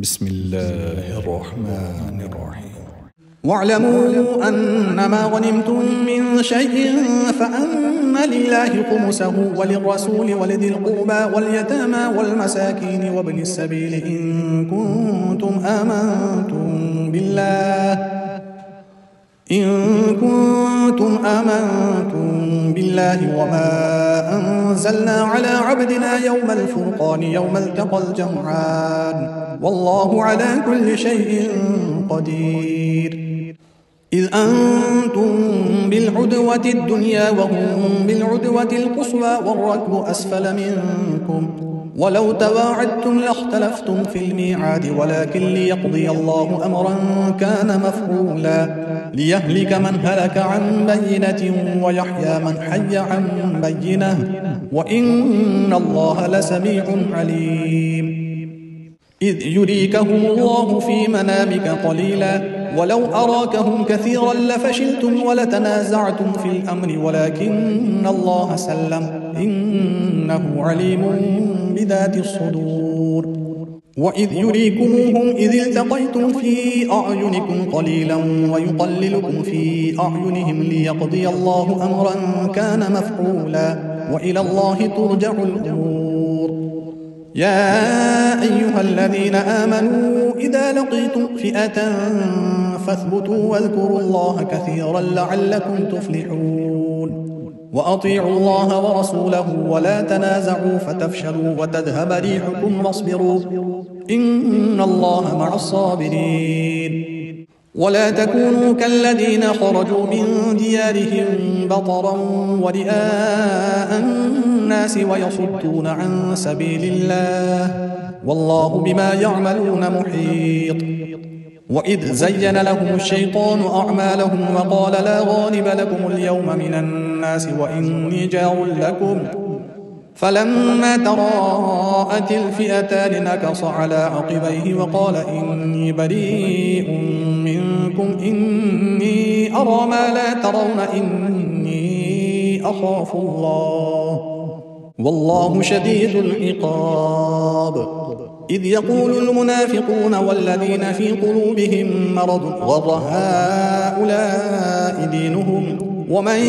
بسم الله الرحمن الرحيم. واعلموا أنما غنمتم من شيء فأن لله خمسه وللرسول ولذي القربى واليتامى والمساكين وابن السبيل إن كنتم آمنتم بالله وما أنزلنا على عبدنا يوم الفرقان يوم التقى الجمعان والله على كل شيء قدير. إذ أنتم بالعدوة الدنيا وهم بالعدوة القصوى والركب أسفل منكم ولو تواعدتم لاختلفتم في الميعاد ولكن ليقضي الله أمرا كان مفعولا ليهلك من هلك عن بينة ويحيى من حي عن بينة وإن الله لسميع عليم. إذ يريكهم الله في منامك قليلا ولو أراكهم كثيرا لفشلتم ولتنازعتم في الأمر ولكن الله سلم إنه عليم بذات الصدور. وإذ يريكموهم إذ التقيتم في أعينكم قليلا ويقللكم في أعينهم ليقضي الله أمرا كان مفعولا وإلى الله ترجع الأمور. يا أيها الذين آمنوا إذا لقيتم فئة فاثبتوا واذكروا الله كثيرا لعلكم تفلحون. وأطيعوا الله ورسوله ولا تنازعوا فتفشلوا وتذهب ريحكم واصبروا إن الله مع الصابرين. ولا تكونوا كالذين خرجوا من ديارهم بطرا ورئاء الناس ويصدون عن سبيل الله والله بما يعملون محيط. وإذ زين لهم الشيطان أعمالهم وقال لا غالب لكم اليوم من الناس وإني جار لكم فلما تراءت الفئتان نكص على عقبيه وقال إني بريء منكم إني أرى ما لا ترون إني أخاف الله والله شديد العقاب. إذ يقول المنافقون والذين في قلوبهم مرض غر هؤلاء دينهم ومن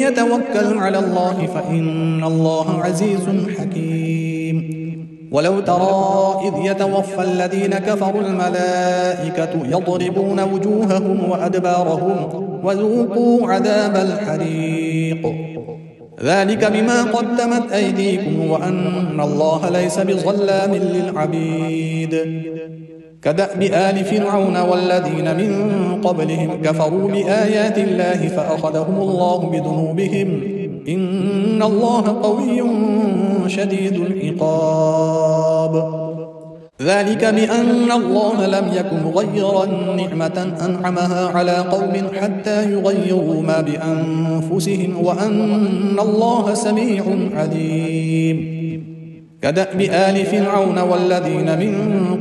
يتوكل على الله فإن الله عزيز حكيم. ولو ترى إذ يتوفى الذين كفروا الملائكة يضربون وجوههم وأدبارهم وذوقوا عذاب الحريق ذلك بما قدمت أيديكم وأن الله ليس بظلام للعبيد. كدأب آل فرعون والذين من قبلهم كفروا بآيات الله فأخذهم الله بذنوبهم إن الله قوي شديد العقاب. ذلك بأن الله لم يكن مغيرا نعمة أنعمها على قوم حتى يغيروا ما بأنفسهم وأن الله سميع عليم. كدأب آل فرعون والذين من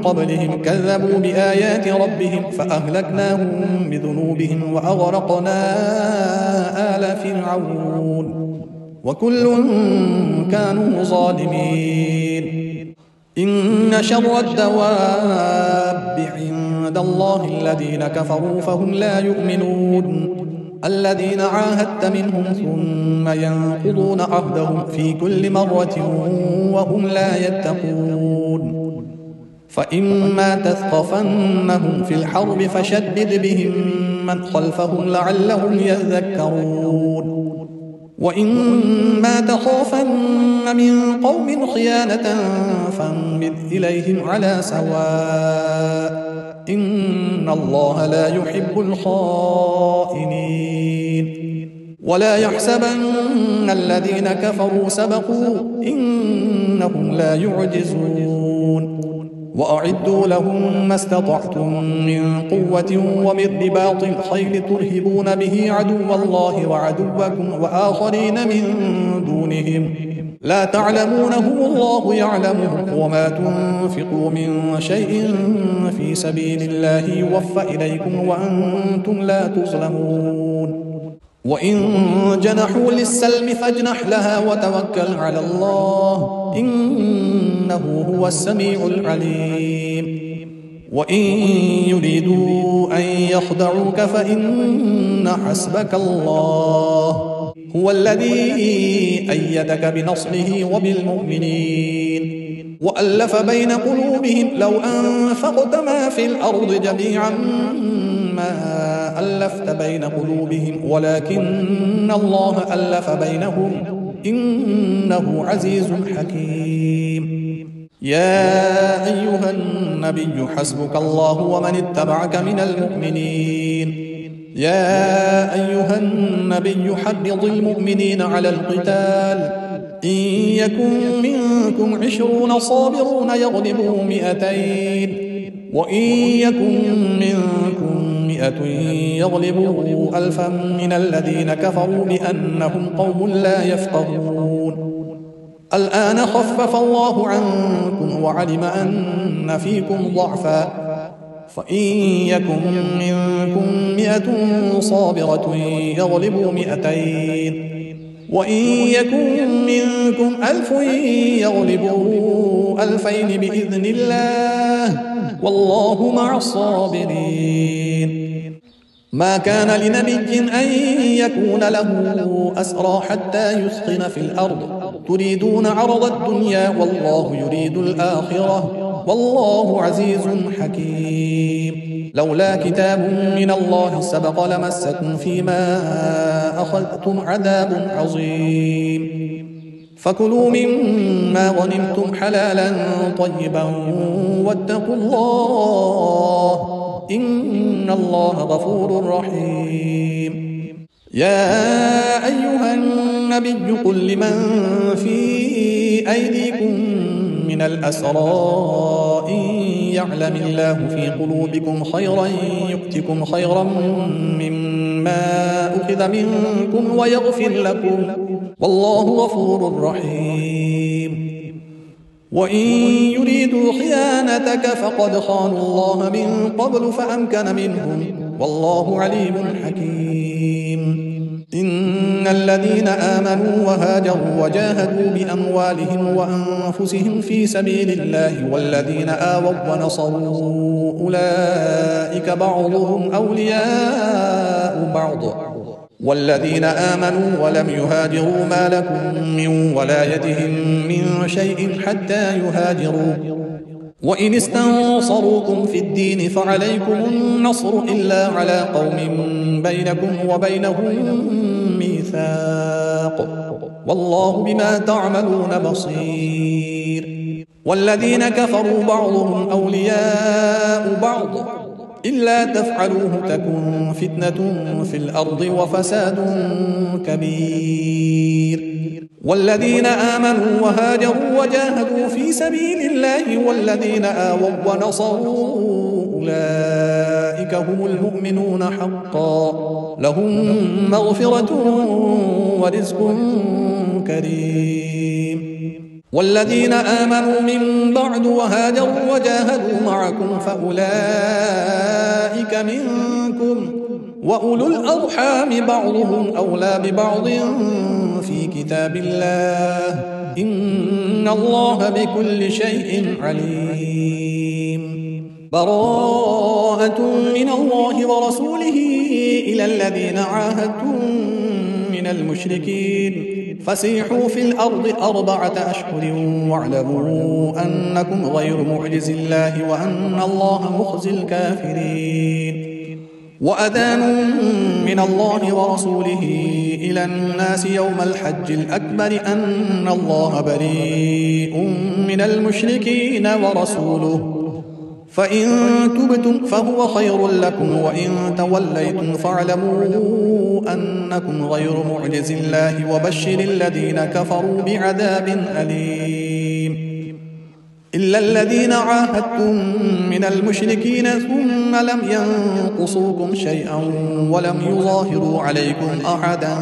قبلهم كذبوا بآيات ربهم فأهلكناهم بذنوبهم وأغرقنا آل فرعون وكل كانوا ظالمين. إن شر الدواب عند الله الذين كفروا فهم لا يؤمنون الذين عاهدت منهم ثم ينقضون عهدهم في كل مرة وهم لا يتقون. فإما تثقفنهم في الحرب فشدد بهم من خلفهم لعلهم يذكرون. وإما تخافن من قوم خيانة فانبذ إليهم على سواء إن الله لا يحب الخائنين. ولا يحسبن الذين كفروا سبقوا إنهم لا يعجزون. وأعدوا لهم ما استطعتم من قوة ومن رباط الخيل ترهبون به عدو الله وعدوكم وآخرين من دونهم لا تعلمونهم الله يعلمهم وما تنفقوا من شيء في سبيل الله يوفى إليكم وأنتم لا تظلمون. وإن جنحوا للسلم فاجنح لها وتوكل على الله إنه هو السميع العليم. وإن يريدوا أن يخدعوك فإن حسبك الله هو الذي أيدك بنصره وبالمؤمنين وألف بين قلوبهم لو أنفقت ما في الأرض جميعا ما ألفت بين قلوبهم ولكن الله ألف بينهم إنه عزيز حكيم. يا أيها النبي حسبك الله ومن اتبعك من المؤمنين. يا أيها النبي حرض المؤمنين على القتال إن يكن منكم 20 صابرون يغلبوا 200 وإن يكن منكم 100 يغلبوا 1000 من الذين كفروا بأنهم قوم لا يفقهون. الآن خفف الله عنكم وعلم أن فيكم ضعفا فإن يكن منكم 100 صابرة يغلبوا 200 وإن يكن منكم 1000 يغلبوا 2000 بإذن الله والله مع الصابرين. ما كان لنبي أن يكون له أسرى حتى يثخن في الأرض تريدون عرض الدنيا والله يريد الآخرة والله عزيز حكيم. لولا كتاب من الله سبق لمسكم فيما أخذتم عذاب عظيم. فكلوا مما غنمتم حلالا طيبا واتقوا الله إن الله غفور رحيم. يا أيها النبي قل لمن في أيديكم من الأسرى إن يعلم الله في قلوبكم خيرا يؤتكم خيرا مما أخذ منكم ويغفر لكم والله غفور رحيم. وإن يريدوا خيانتك فقد خانوا الله من قبل فأمكن منهم والله عليم حكيم. إن الذين آمنوا وهاجروا وجاهدوا بأموالهم وأنفسهم في سبيل الله والذين آووا ونصروا أولئك بعضهم أولياء بعض والذين آمنوا ولم يهاجروا ما لكم من ولايتهم من شيء حتى يهاجروا وإن استنصروكم في الدين فعليكم النصر إلا على قوم بينكم وبينهم ميثاق والله بما تعملون بصير. والذين كفروا بعضهم أولياء بعض إلا تفعلوه تكن فتنة في الأرض وفساد كبير. والذين آمنوا وهاجروا وجاهدوا في سبيل الله والذين آووا ونصروا أولئك هم المؤمنون حقا لهم مغفرة ورزق كريم. والذين آمنوا من بعد وهاجروا وجاهدوا معكم فأولئك منكم وأولو الأرحام بعضهم أولى ببعض في كتاب الله إن الله بكل شيء عليم. براءة من الله ورسوله إلى الذين عاهدتم من المشركين فسيحوا في الأرض 4 أشهر واعلموا أنكم غير معجز الله وأن الله مخزي الكافرين. وأذان من الله ورسوله إلى الناس يوم الحج الأكبر أن الله بريء من المشركين ورسوله فإن تبتم فهو خير لكم وإن توليتم فاعلموا أنكم غير معجز الله وبشر الذين كفروا بعذاب أليم. إلا الذين عاهدتم من المشركين ثم لم ينقصوكم شيئا ولم يظاهروا عليكم أحدا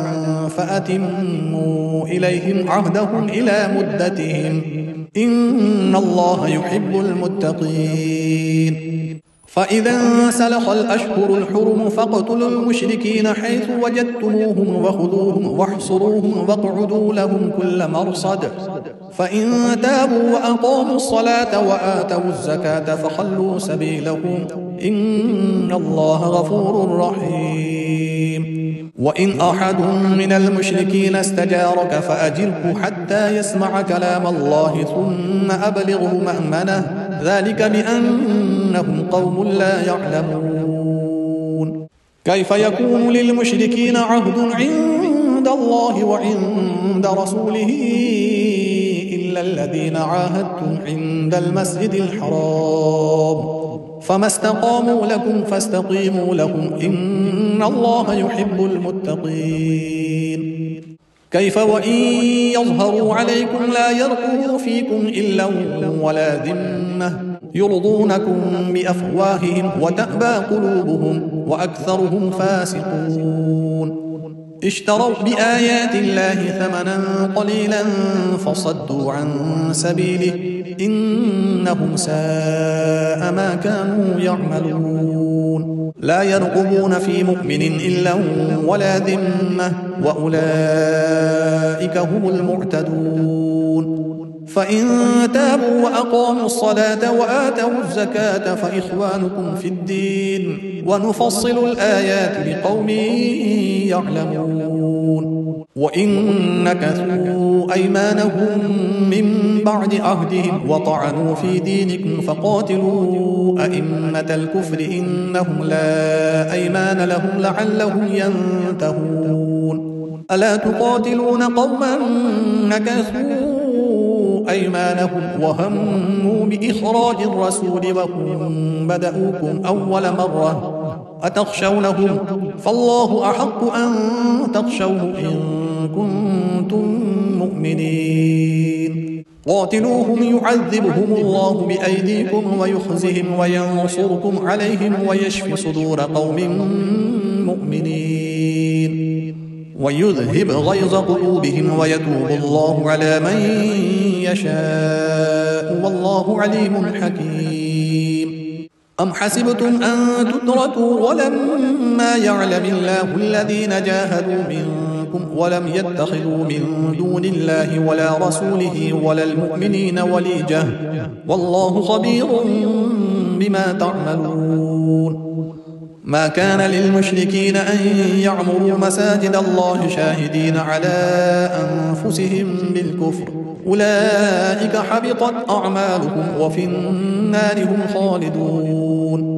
فأتموا إليهم عهدهم إلى مدتهم إن الله يحب المتقين. فإذا انسلخ الأشهر الحرم فاقتلوا المشركين حيث وجدتموهم وخذوهم واحصروهم واقعدوا لهم كل مرصد فإن تابوا وأقاموا الصلاة وآتوا الزكاة فخلوا سبيلهم إن الله غفور رحيم. وإن أحد من المشركين استجارك فأجره حتى يسمع كلام الله ثم أبلغه مأمنه ذلك بأنهم قوم لا يعلمون. كيف يكون للمشركين عهد عند الله وعند رسوله إلا الذين عاهدتم عند المسجد الحرام فما استقاموا لكم فاستقيموا لهم إن الله يحب المتقين. كيف وإن يظهروا عليكم لا يرقبوا فيكم إلا ولا ذمة يرضونكم بأفواههم وتأبى قلوبهم وأكثرهم فاسقون. اشتروا بآيات الله ثمنا قليلا فصدوا عن سبيله إنهم ساء ما كانوا يعملون. لا يرقبون في مؤمن إلا ولا ذمة وأولئك هم المعتدون. فإن تابوا وأقاموا الصلاة وآتوا الزكاة فإخوانكم في الدين ونفصل الآيات لقوم يعلمون. وإن نكثوا أيمانهم من بعد عهدهم وطعنوا في دينكم فقاتلوا أئمة الكفر إنهم لا أيمان لهم لعلهم ينتهون. ألا تقاتلون قوما نكثوا أيمانهم وهموا بإخراج الرسول وهم بدأوكم أول مرة أتخشونهم فالله أحق أن تخشوه إن كنتم مؤمنين. قاتلوهم يعذبهم الله بأيديكم ويخزهم وينصركم عليهم ويشفي صدور قوم مؤمنين ويذهب غيظ قلوبهم ويتوب الله على من يشاء والله عليم حكيم. أم حسبتم أن تتركوا ولما يعلم الله الذين جاهدوا منكم ولم يتخذوا من دون الله ولا رسوله ولا المؤمنين وليجة والله خبير بما تعملون. ما كان للمشركين أن يعمروا مساجد الله شاهدين على أنفسهم بالكفر أولئك حبطت أعمالهم وفي النار هم خالدون.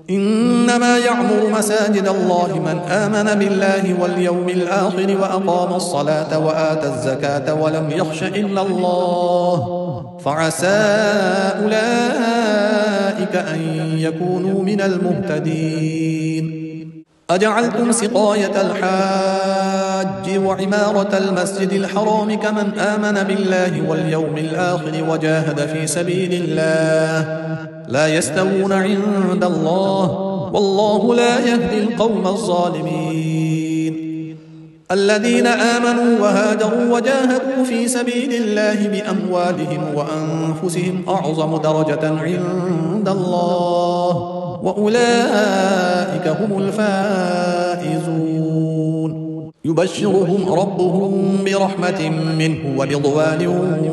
إنما يعمر مساجد الله من آمن بالله واليوم الآخر وأقام الصلاة وآتى الزكاة ولم يخش إلا الله فعسى أولئك أن يكونوا من المهتدين. أجعلتم سقاية الحاج وعمارة المسجد الحرام كمن آمن بالله واليوم الآخر وجاهد في سبيل الله لا يستوون عند الله والله لا يهدي القوم الظالمين. الذين آمنوا وهاجروا وجاهدوا في سبيل الله بأموالهم وأنفسهم أعظم درجة عند الله وأولئك هم الفائزون. يبشرهم ربهم برحمة منه ورضوان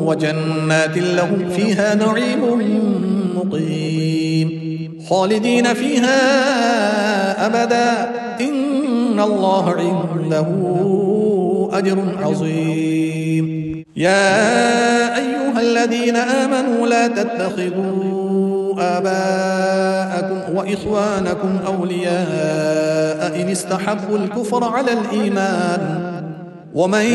وجنات لهم فيها نعيم مقيم خالدين فيها أبدا إن الله عنده أجر عظيم. يا أيها الذين آمنوا لا تتخذوا آباءكم وإخوانكم أولياء إن استحبوا الكفر على الإيمان ومن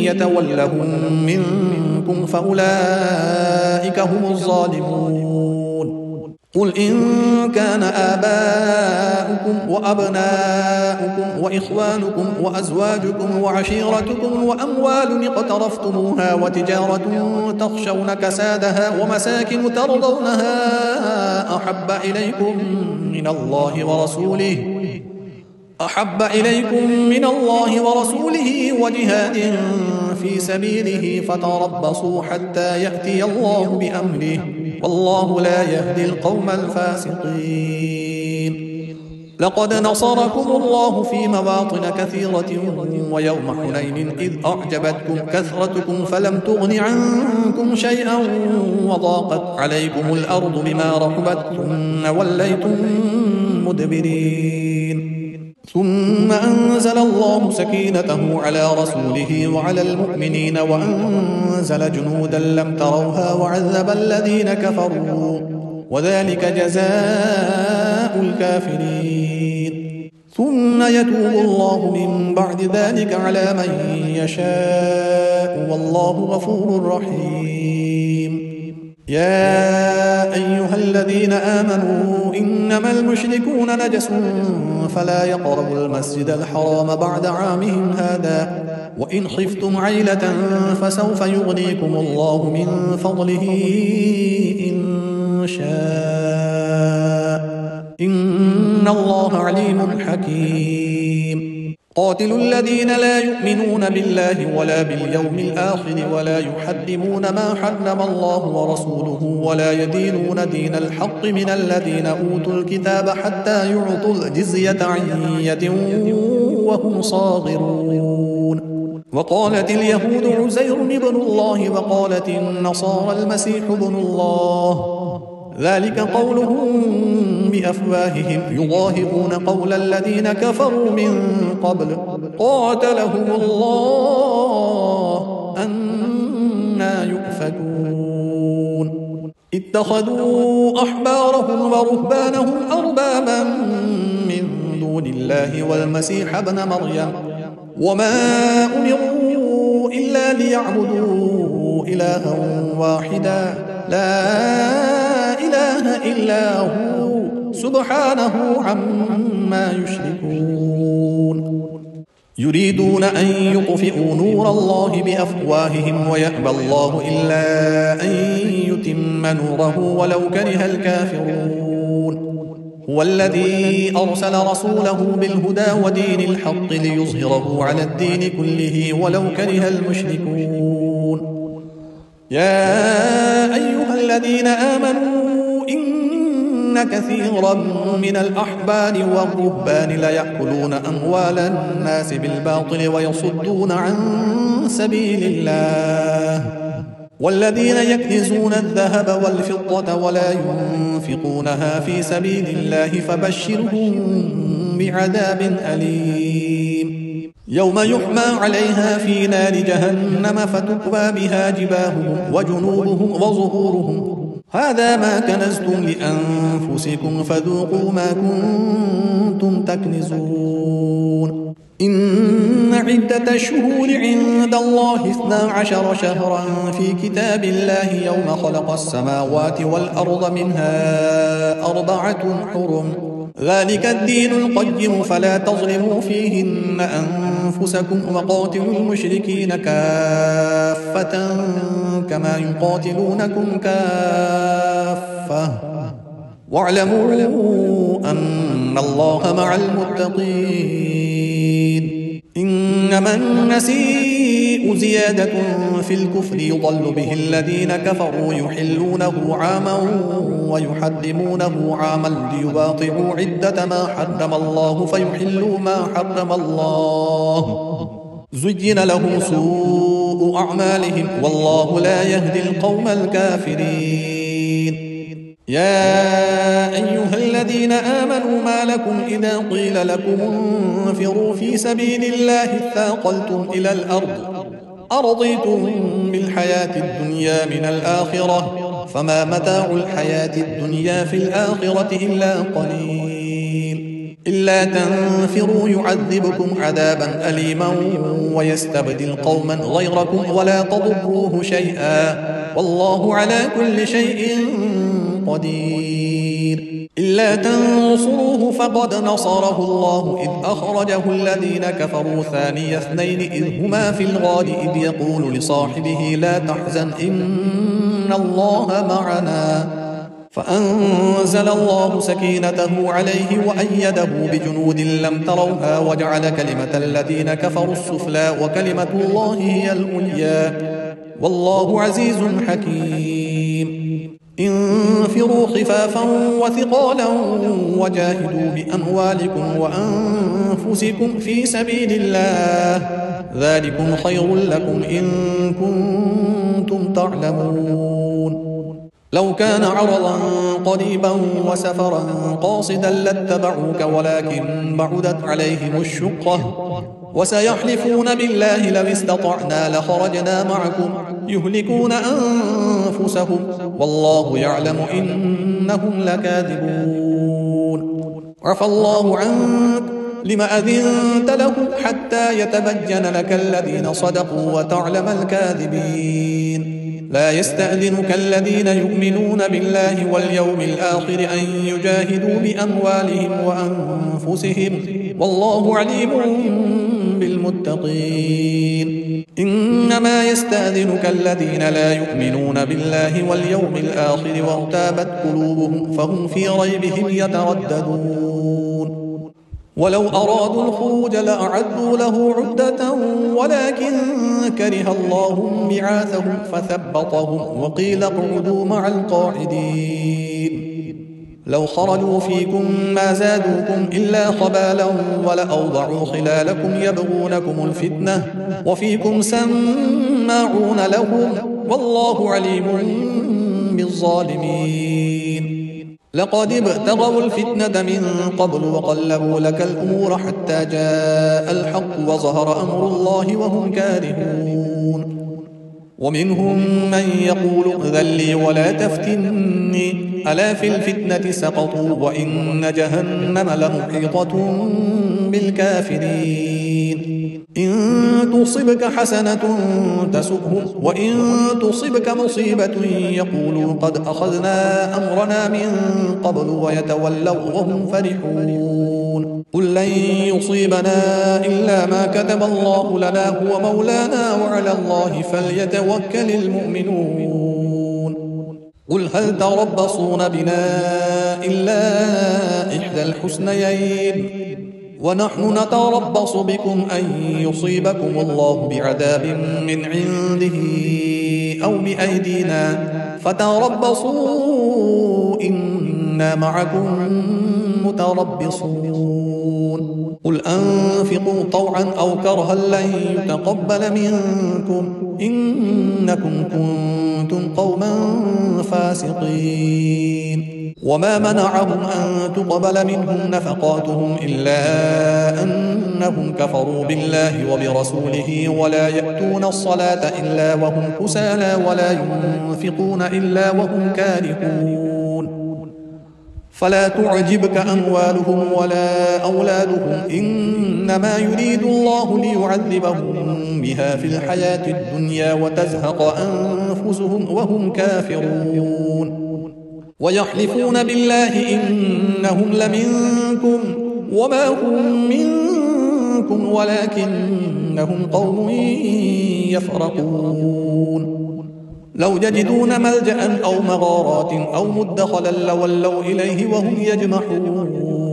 يتولهم منكم فأولئك هم الظالمون. قل إن كان آباؤكم وأبناؤكم وإخوانكم وأزواجكم وعشيرتكم وأموال اقترفتموها وتجارة تخشون كسادها ومساكن ترضونها أحب إليكم من الله ورسوله وجهاد في سبيله فتربصوا حتى يأتي الله بأمره والله لا يهدي القوم الفاسقين. لقد نصركم الله في مواطن كثيرة ويوم حنين إذ أعجبتكم كثرتكم فلم تغن عنكم شيئا وضاقت عليكم الأرض بما رحبت ثم وليتم مدبرين ثم أنزل الله سكينته على رسوله وعلى المؤمنين وأنزل جنودا لم تروها وعذب الذين كفروا وذلك جزاء الكافرين ثم يتوب الله من بعد ذلك على من يشاء والله غفور رحيم يا أيها الذين آمنوا إنما المشركون نجس فلا يقربوا المسجد الحرام بعد عامهم هذا وإن خفتم عيلة فسوف يغنيكم الله من فضله إن شاء إن الله عليم حكيم قاتلوا الذين لا يؤمنون بالله ولا باليوم الآخر ولا يحرمون ما حرم الله ورسوله ولا يدينون دين الحق من الذين أوتوا الكتاب حتى يعطوا الجزية عن يد وهم صاغرون وقالت اليهود عزير ابن الله وقالت النصارى المسيح ابن الله ذلك قولهم بأفواههم يضاهئون قول الذين كفروا من قبل قاتلهم الله أنى يؤفكون اتخذوا أحبارهم ورهبانهم أربابا من دون الله والمسيح ابن مريم وما أمروا إلا ليعبدوا إلها واحدا لا إله إلا هو سبحانه عما يشركون يريدون أن يطفئوا نور الله بأفواههم ويأبى الله إلا أن يتم نوره ولو كره الكافرون هو الذي أرسل رسوله بالهدى ودين الحق ليظهره على الدين كله ولو كره المشركون يا أيها الذين آمنوا إن كثيرا من الأحبار والرهبان ليأكلون أموال الناس بالباطل ويصدون عن سبيل الله والذين يكنزون الذهب والفضة ولا ينفقونها في سبيل الله فبشرهم بعذاب أليم يوم يحمى عليها في نار جهنم فتكوى بها جباههم وجنوبهم وظهورهم هذا ما كنزتم لأنفسكم فذوقوا ما كنتم تكنزون إن عدة الشهور عند الله 12 شهرا في كتاب الله يوم خلق السماوات والأرض منها 4 حرم ذلك الدين القيم فلا تظلموا فيهن أنفسكم وقاتلوا المشركين كافة كما يقاتلونكم كافة واعلموا أن الله مع المتقين إنما النسيء زيادة في الكفر يضل به الذين كفروا يحلونه عاما ويحرمونه عاما ليواطئوا عدة ما حرم الله فيحلوا ما حرم الله زين لهم سوء أعمالهم والله لا يهدي القوم الكافرين يا أيها الذين آمنوا ما لكم إذا قيل لكم انفروا في سبيل الله اثاقلتم إلى الأرض أرضيتم بالحياة الدنيا من الآخرة فما متاع الحياة الدنيا في الآخرة إلا قليل إلا تنفروا يعذبكم عذابا أليما ويستبدل قوما غيركم ولا تضروه شيئا والله على كل شيء قدير إلا تنصروه فقد نصره الله إذ أخرجه الذين كفروا ثاني اثنين إذ هما في الغار إذ يقول لصاحبه لا تحزن إن الله معنا فأنزل الله سكينته عليه وأيده بجنود لم تروها وجعل كلمة الذين كفروا السفلى وكلمة الله هي العليا والله عزيز حكيم انفروا خفافا وثقالا وجاهدوا بأموالكم وأنفسكم في سبيل الله ذلكم خير لكم إن كنتم تعلمون لو كان عرضا قريبا وسفرا قاصدا لاتبعوك ولكن بعدت عليهم الشقة وسيحلفون بالله لو استطعنا لخرجنا معكم يهلكون أنفسهم والله يعلم إنهم لكاذبون عفى الله عنك لم أذنت له حتى يتبين لك الذين صدقوا وتعلم الكاذبين لا يستأذنك الذين يؤمنون بالله واليوم الآخر أن يجاهدوا بأموالهم وأنفسهم والله عليم بالمتقين إنما يستأذنك الذين لا يؤمنون بالله واليوم الآخر وارتابت قلوبهم فهم في ريبهم يترددون ولو أرادوا الخروج لأعدوا له عدة ولكن كره الله بعاثهم فثبطهم وقيل اقعدوا مع القاعدين لو خرجوا فيكم ما زادوكم إلا خبالا ولأوضعوا خلالكم يبغونكم الفتنة وفيكم سماعون لهم والله عليم بالظالمين لقد ابتغوا الفتنة من قبل وقلبوا لك الأمور حتى جاء الحق وظهر أمر الله وهم كارهون ومنهم من يقول ائذن لي ولا تفتني ألا في الفتنة سقطوا وإن جهنم لمحيطة بالكافرين إن تصبك حسنة تسؤهم وإن تصبك مصيبة يقولوا قد أخذنا أمرنا من قبل ويتولوا وهم فرحون قل لن يصيبنا إلا ما كتب الله لنا هو مولانا وعلى الله فليتوكل المؤمنون قل هل تربصون بنا إلا إحدى الحسنيين ونحن نتربص بكم أن يصيبكم الله بعذاب من عنده أو بأيدينا فتربصوا إنا معكم متربصون قل أنفقوا طوعا أو كرها لن يتقبل منكم إنكم كنتم قوما فاسقين وما منعهم أن تقبل منهم نفقاتهم إلا أنهم كفروا بالله وبرسوله ولا يأتون الصلاة إلا وهم كسالى ولا ينفقون إلا وهم كارهون فلا تعجبك أموالهم ولا أولادهم إنما يريد الله ليعذبهم بها في الحياة الدنيا وتزهق أنفسهم وهم كافرون ويحلفون بالله إنهم لمنكم وما هم منكم ولكنهم قوم يفرقون لو يجدون ملجأ أو مغارات أو مدخلا لولوا إليه وهم يجمحون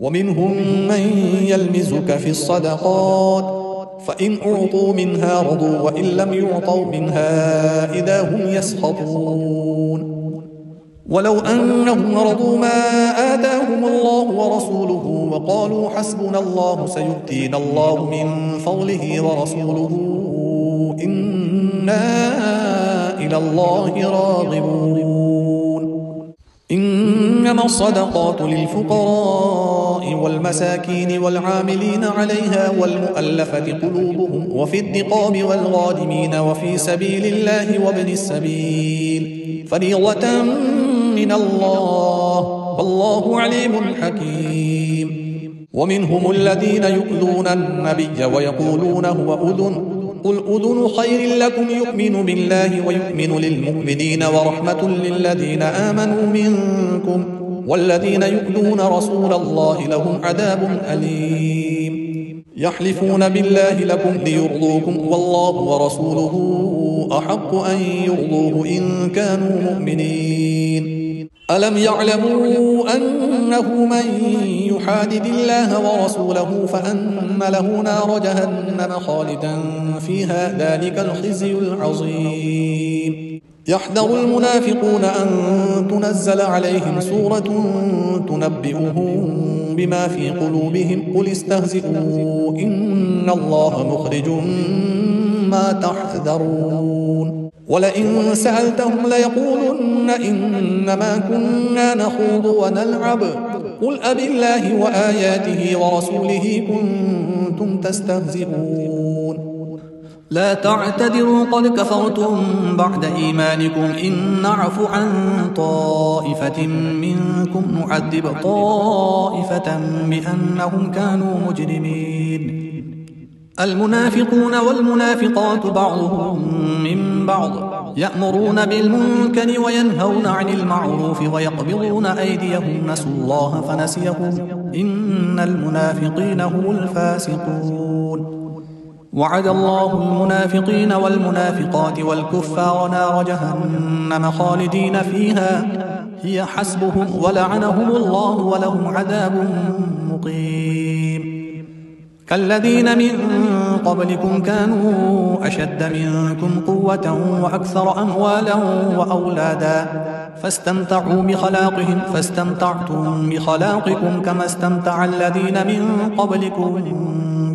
ومنهم من يلمزك في الصدقات فإن أعطوا منها رضوا وإن لم يعطوا منها إذا هم يسخطون ولو أنهم رضوا ما آتاهم الله ورسوله وقالوا حسبنا الله سيؤتينا الله من فضله ورسوله إنا إلى الله راغبون إنما الصدقات للفقراء والمساكين والعاملين عليها والمؤلفة قلوبهم وفي الرقاب والغارمين وفي سبيل الله وابن السبيل فريضة من الله والله عليم حكيم ومنهم الذين يؤذون النبي ويقولون هو أذن قل أذن خير لكم يؤمن بالله ويؤمن للمؤمنين ورحمة للذين آمنوا منكم والذين يؤذون رسول الله لهم عذاب أليم يحلفون بالله لكم ليرضوكم والله ورسوله أحق أن يرضوه إن كانوا مؤمنين ألم يعلموا أنه من يحادد الله ورسوله فأن له نار جهنم خالدا فيها ذلك الخزي العظيم يحذر المنافقون أن تنزل عليهم سورة تنبئهم بما في قلوبهم قل استهزئوا إن الله مخرج ما تحذرون ولئن سألتهم ليقولن إنما كنا نخوض ونلعب قل أبالله وآياته ورسوله كنتم تستهزئون لا تعتذروا قد كفرتم بعد إيمانكم إن نعف عن طائفة منكم نعذب طائفة بأنهم كانوا مجرمين المنافقون والمنافقات بعضهم من بعض يأمرون بالمنكر وينهون عن المعروف ويقبضون أيديهم نسوا الله فنسيهم إن المنافقين هم الفاسقون وعد الله المنافقين والمنافقات والكفار نار جهنم خالدين فيها هي حسبهم ولعنهم الله ولهم عذاب مقيم كالذين من قبلكم كانوا أشد منكم قوة وأكثر أموالا وأولادا فاستمتعتم بخلاقكم كما استمتع الذين من قبلكم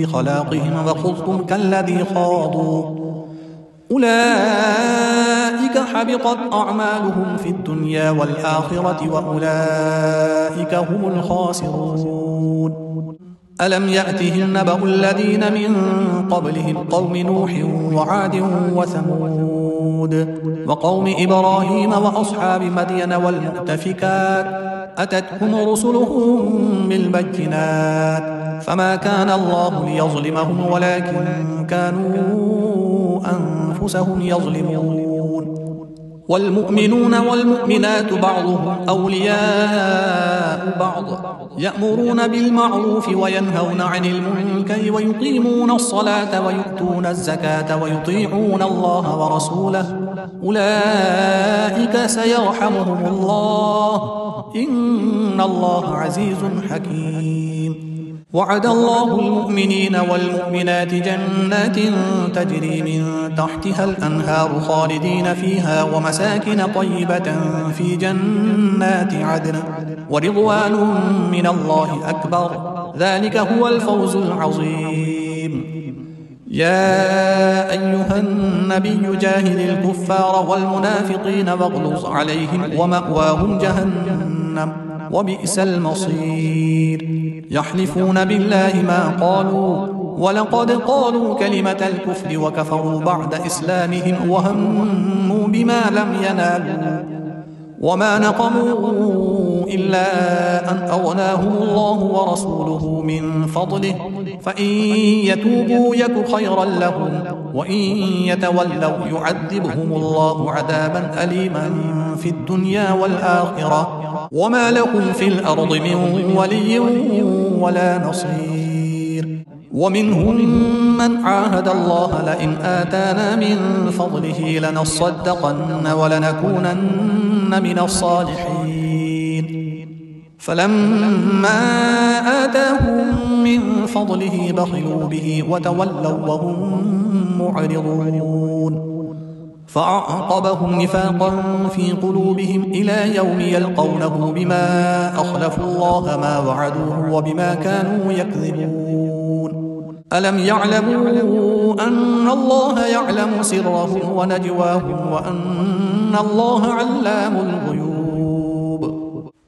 بخلاقهم وخضتم كالذي خاضوا أولئك حبطت أعمالهم في الدنيا والآخرة وأولئك هم الخاسرون ألم يأتهم نبأ الذين من قبلهم قوم نوح وعاد وثمود وقوم إبراهيم وأصحاب مدين والمؤتفكات أتتهم رسلهم بالبينات فما كان الله ليظلمهم ولكن كانوا أنفسهم يظلمون والمؤمنون والمؤمنات بعضهم أولياء بعض يأمرون بالمعروف وينهون عن المنكر ويقيمون الصلاة ويؤتون الزكاة ويطيعون الله ورسوله أولئك سيرحمهم الله إن الله عزيز حكيم وعد الله المؤمنين والمؤمنات جنات تجري من تحتها الأنهار خالدين فيها ومساكن طيبة في جنات عدن ورضوان من الله أكبر ذلك هو الفوز العظيم يا أيها النبي جاهد الكفار والمنافقين واغلظ عليهم ومأواهم جهنم وبئس المصير يحلفون بالله ما قالوا ولقد قالوا كلمة الكفر وكفروا بعد إسلامهم وهموا بما لم ينالوا وما نقموا إلا أن أغناهم الله ورسوله من فضله فإن يتوبوا يك خيرا لهم وإن يتولوا يعذبهم الله عذابا أليما في الدنيا والآخرة وما لهم في الأرض من ولي ولا نصير ومنهم من عاهد الله لئن آتانا من فضله لنصدقن ولنكونن من الصالحين فلما آتاهم من فضله بخلوا به وتولوا وهم معرضون فأعقبهم نفاقا في قلوبهم إلى يوم يلقونه بما أخلفوا الله ما وعدوه وبما كانوا يكذبون ألم يعلموا أن الله يعلم سرهم ونجواهم وأن الله علام الغيوب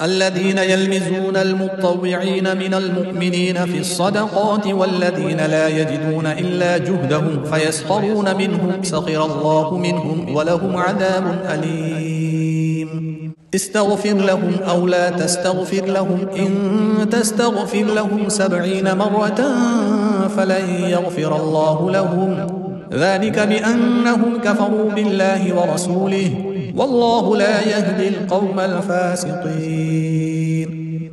الذين يلمزون المطوعين من المؤمنين في الصدقات والذين لا يجدون إلا جهدهم فيسخرون منهم سخر الله منهم ولهم عذاب أليم استغفر لهم أو لا تستغفر لهم إن تستغفر لهم 70 مرة فلن يغفر الله لهم ذلك بأنهم كفروا بالله ورسوله والله لا يهدي القوم الفاسقين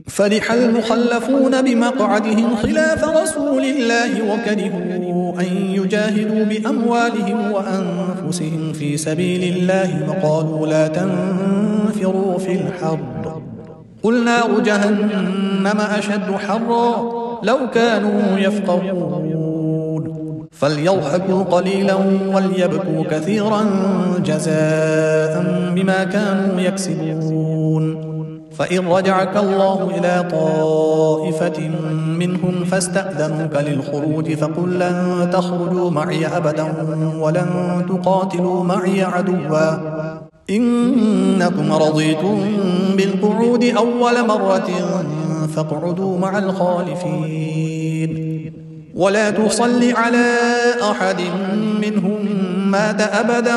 فرح المخلفون بمقعدهم خلاف رسول الله وكرهوا أن يجاهدوا بأموالهم وأنفسهم في سبيل الله وقالوا لا تنفروا في الحر قل نار جهنم أشد حرا لو كانوا يفقهون فليضحكوا قليلا وليبكوا كثيرا جزاء بما كانوا يكسبون. فإن رجعك الله إلى طائفة منهم فاستأذنوك للخروج فقل لن تخرجوا معي أبدا ولن تقاتلوا معي عدوا إنكم رضيتم بالقعود أول مرة فاقعدوا مع الخالفين. ولا تصل على أحد منهم مات أبدا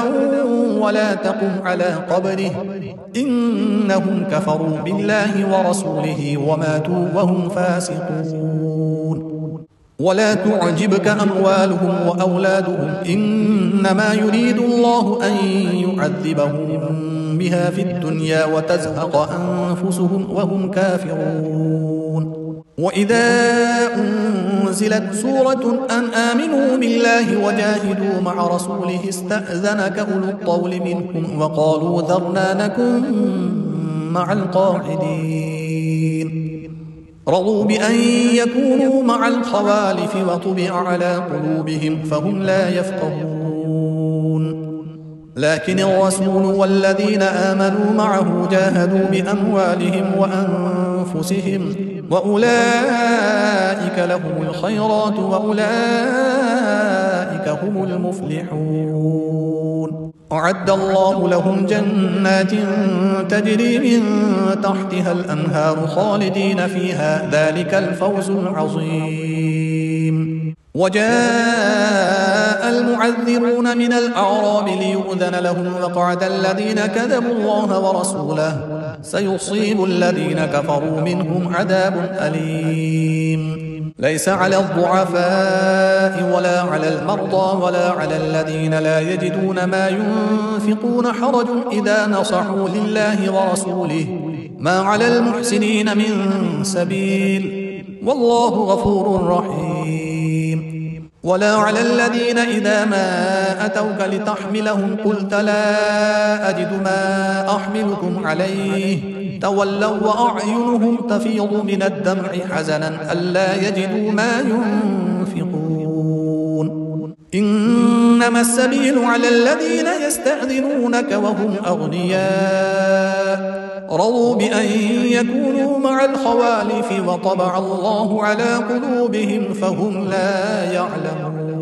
ولا تقم على قبره إنهم كفروا بالله ورسوله وماتوا وهم فاسقون. ولا تعجبك أموالهم وأولادهم إنما يريد الله أن يعذبهم بها في الدنيا وتزهق أنفسهم وهم كافرون. وإذا أنزلت سورة أن آمنوا بالله وجاهدوا مع رسوله استأذنك أولو الطول منهم وقالوا ذرنا نكن مع القاعدين. رضوا بأن يكونوا مع الخوالف وطبع على قلوبهم فهم لا يفقهون. لكن الرسول والذين آمنوا معه جاهدوا بأموالهم وأنفسهم وأولئك لهم الخيرات وأولئك هم المفلحون. أعد الله لهم جنات تجري من تحتها الأنهار خالدين فيها ذلك الفوز العظيم. وجاء المعذرون من الأعراب ليؤذن لهم وقعد الذين كذبوا الله ورسوله سيصيب الذين كفروا منهم عذاب أليم. ليس على الضعفاء ولا على المرضى ولا على الذين لا يجدون ما ينفقون حرج إذا نصحوا لله ورسوله ما على المحسنين من سبيل والله غفور رحيم. ولا على الذين إذا ما أتوك لتحملهم قلت لا أجد ما أحملكم عليه تولوا وأعينهم تفيض من الدمع حزنا ألا يجدوا ما ينفقون. إنما السبيل على الذين يستأذنونك وهم أغنياء رضوا بأن يكونوا مع الخوالف وطبع الله على قلوبهم فهم لا يعلمون.